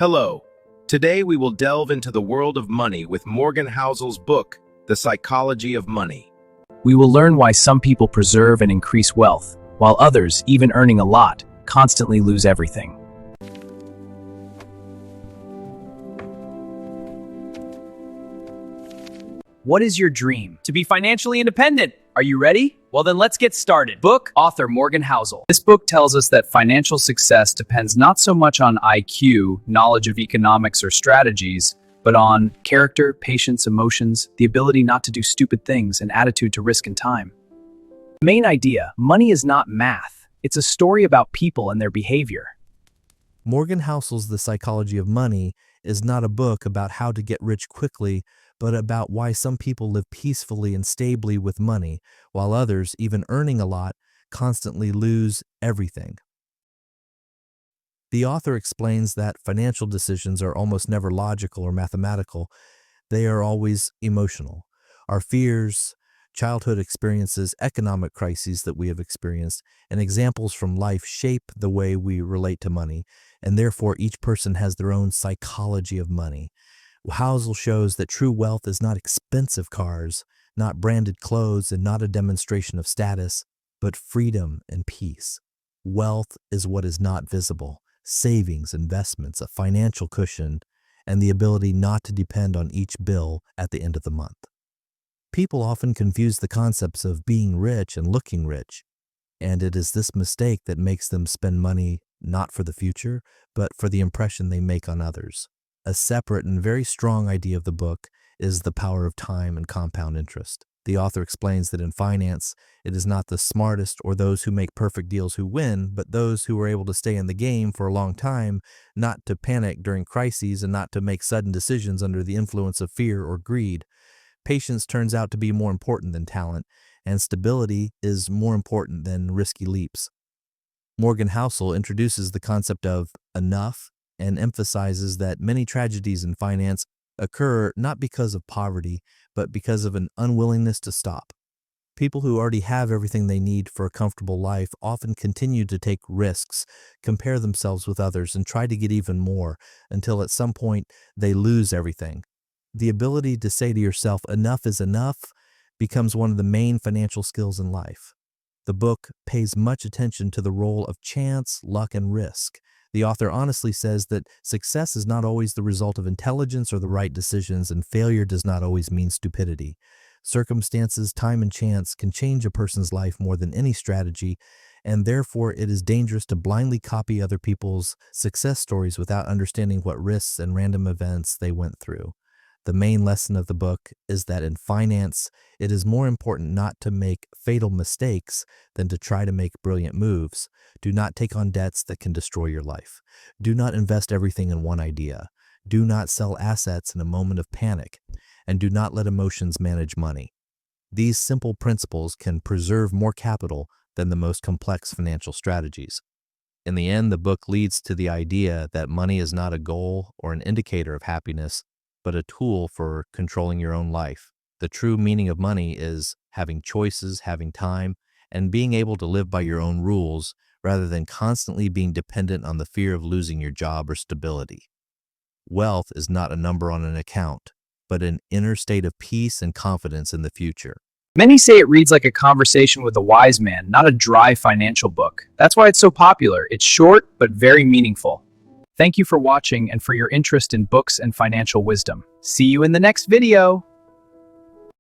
Hello. Today we will delve into the world of money with Morgan Housel's book, The Psychology of Money. We will learn why some people preserve and increase wealth, while others, even earning a lot, constantly lose everything. What is your dream? To be financially independent. Are you ready? Well then let's get started. Book, author Morgan Housel. This book tells us that financial success depends not so much on IQ, knowledge of economics or strategies, but on character, patience, emotions, the ability not to do stupid things, and attitude to risk and time. The main idea, money is not math. It's a story about people and their behavior. Morgan Housel's The Psychology of Money is not a book about how to get rich quickly, but about why some people live peacefully and stably with money, while others, even earning a lot, constantly lose everything. The author explains that financial decisions are almost never logical or mathematical. They are always emotional. Our fears, childhood experiences, economic crises that we have experienced, and examples from life shape the way we relate to money, and therefore each person has their own psychology of money. Housel shows that true wealth is not expensive cars, not branded clothes, and not a demonstration of status, but freedom and peace. Wealth is what is not visible: savings, investments, a financial cushion, and the ability not to depend on each bill at the end of the month. People often confuse the concepts of being rich and looking rich, and it is this mistake that makes them spend money not for the future, but for the impression they make on others. A separate and very strong idea of the book is the power of time and compound interest. The author explains that in finance, it is not the smartest or those who make perfect deals who win, but those who are able to stay in the game for a long time, not to panic during crises and not to make sudden decisions under the influence of fear or greed. Patience turns out to be more important than talent, and stability is more important than risky leaps. Morgan Housel introduces the concept of enough and emphasizes that many tragedies in finance occur not because of poverty, but because of an unwillingness to stop. People who already have everything they need for a comfortable life often continue to take risks, compare themselves with others, and try to get even more until at some point they lose everything. The ability to say to yourself, enough is enough, becomes one of the main financial skills in life. The book pays much attention to the role of chance, luck, and risk. The author honestly says that success is not always the result of intelligence or the right decisions, and failure does not always mean stupidity. Circumstances, time, and chance can change a person's life more than any strategy, and therefore it is dangerous to blindly copy other people's success stories without understanding what risks and random events they went through. The main lesson of the book is that in finance, it is more important not to make fatal mistakes than to try to make brilliant moves. Do not take on debts that can destroy your life. Do not invest everything in one idea. Do not sell assets in a moment of panic. And do not let emotions manage money. These simple principles can preserve more capital than the most complex financial strategies. In the end, the book leads to the idea that money is not a goal or an indicator of happiness, but a tool for controlling your own life. The true meaning of money is having choices, having time, and being able to live by your own rules rather than constantly being dependent on the fear of losing your job or stability. Wealth is not a number on an account, but an inner state of peace and confidence in the future. Many say it reads like a conversation with a wise man, not a dry financial book. That's why it's so popular. It's short, but very meaningful. Thank you for watching and for your interest in books and financial wisdom. See you in the next video.